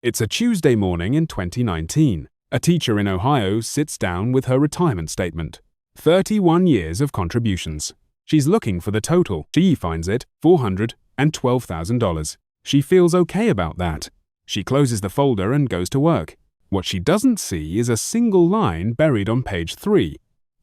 It's a Tuesday morning in 2019. A teacher in Ohio sits down with her retirement statement. 31 years of contributions. She's looking for the total. She finds it $412,000. She feels okay about that. She closes the folder and goes to work. What she doesn't see is a single line buried on page 3.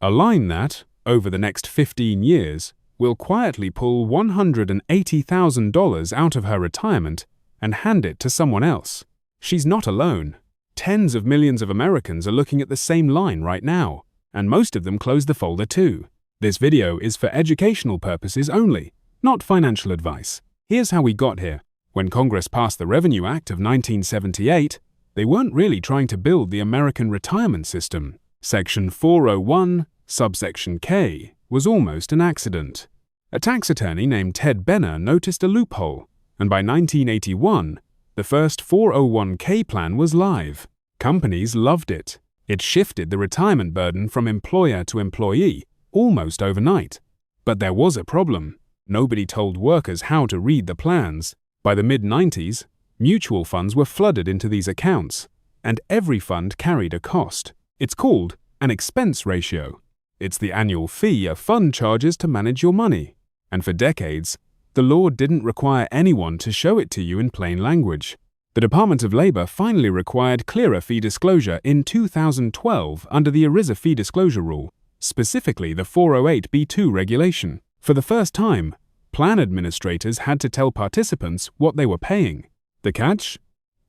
A line that, over the next 15 years, will quietly pull $180,000 out of her retirement and hand it to someone else. She's not alone. Tens of millions of Americans are looking at the same line right now, and most of them close the folder too. This video is for educational purposes only, not financial advice. Here's how we got here. When Congress passed the Revenue Act of 1978, they weren't really trying to build the American retirement system. Section 401, subsection K, was almost an accident. A tax attorney named Ted Benner noticed a loophole, and by 1981, the first 401k plan was live. Companies loved it. It shifted the retirement burden from employer to employee almost overnight. But there was a problem. Nobody told workers how to read the plans. By the mid-90s, mutual funds were flooded into these accounts, and every fund carried a cost. It's called an expense ratio. It's the annual fee a fund charges to manage your money. And for decades, the law didn't require anyone to show it to you in plain language. The Department of Labor finally required clearer fee disclosure in 2012 under the ERISA fee disclosure rule, specifically the 408b2 regulation. For the first time, plan administrators had to tell participants what they were paying. The catch?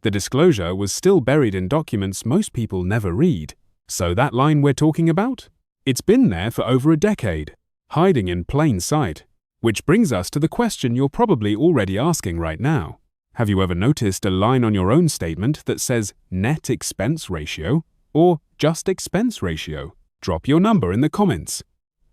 The disclosure was still buried in documents most people never read. So that line we're talking about? It's been there for over a decade, hiding in plain sight. Which brings us to the question you're probably already asking right now. Have you ever noticed a line on your own statement that says net expense ratio or just expense ratio? Drop your number in the comments.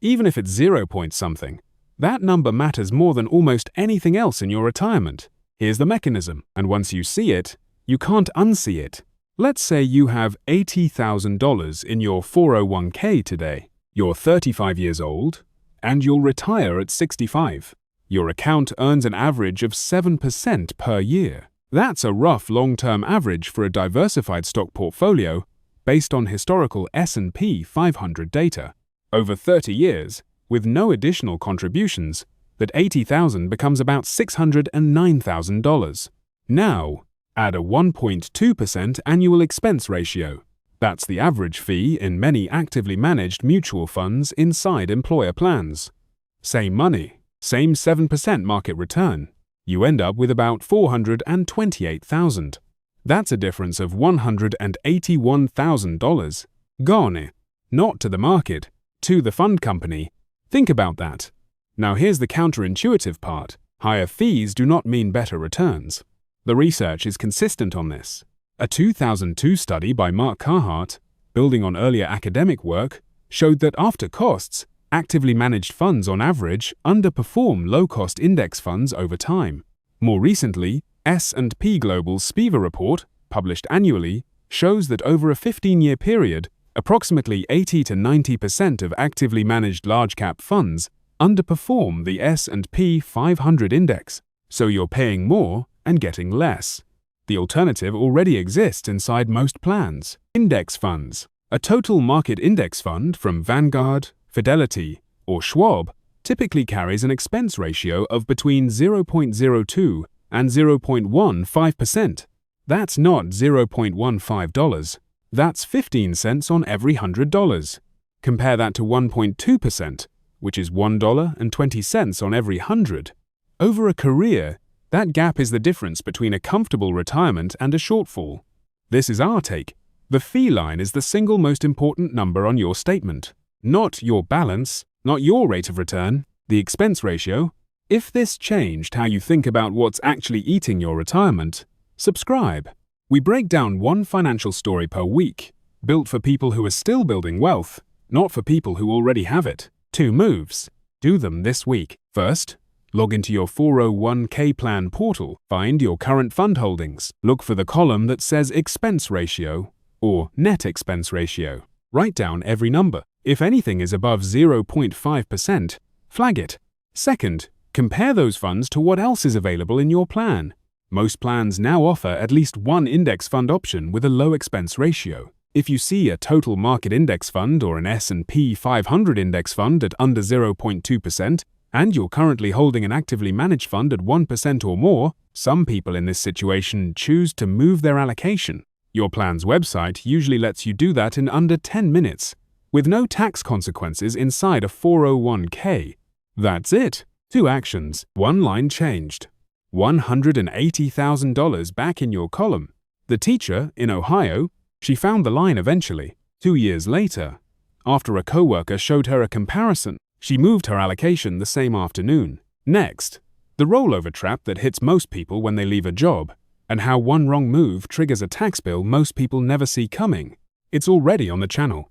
Even if it's 0 point something, that number matters more than almost anything else in your retirement. Here's the mechanism, and once you see it, you can't unsee it. Let's say you have $80,000 in your 401k today. You're 35 years old, and you'll retire at 65. Your account earns an average of 7% per year. That's a rough long-term average for a diversified stock portfolio based on historical S&P 500 data. Over 30 years, with no additional contributions, that $80,000 becomes about $609,000. Now, add a 1.2% annual expense ratio. That's the average fee in many actively managed mutual funds inside employer plans. Same money, same 7% market return. You end up with about $428,000. That's a difference of $181,000. Gone. Not to the market, to the fund company. Think about that. Now here's the counterintuitive part. Higher fees do not mean better returns. The research is consistent on this. A 2002 study by Mark Carhart, building on earlier academic work, showed that after costs, actively managed funds on average underperform low-cost index funds over time. More recently, S&P Global's SPIVA report, published annually, shows that over a 15-year period, approximately 80 to 90% of actively managed large-cap funds underperform the S&P 500 index. So you're paying more and getting less. The alternative already exists inside most plans. Index funds. A total market index fund from Vanguard, Fidelity, or Schwab typically carries an expense ratio of between 0.02 and 0.15%. That's not $0.15. That's 15 cents on every $100. Compare that to 1.2%, which is $1.20 on every 100. Over a career, that gap is the difference between a comfortable retirement and a shortfall. This is our take. The fee line is the single most important number on your statement. Not your balance, not your rate of return, the expense ratio. If this changed how you think about what's actually eating your retirement, subscribe. We break down one financial story per week, built for people who are still building wealth, not for people who already have it. 2 moves. Do them this week. First, log into your 401k plan portal, find your current fund holdings, look for the column that says expense ratio or net expense ratio. Write down every number. If anything is above 0.5%, flag it. Second, compare those funds to what else is available in your plan. Most plans now offer at least one index fund option with a low expense ratio. If you see a total market index fund or an S&P 500 index fund at under 0.2%, and you're currently holding an actively managed fund at 1% or more, some people in this situation choose to move their allocation. Your plan's website usually lets you do that in under 10 minutes, with no tax consequences inside a 401k. That's it. 2 actions, 1 line changed. $180,000 back in your column. The teacher, in Ohio, she found the line eventually, 2 years later. After a coworker showed her a comparison, she moved her allocation the same afternoon. Next, the rollover trap that hits most people when they leave a job, and how one wrong move triggers a tax bill most people never see coming. It's already on the channel.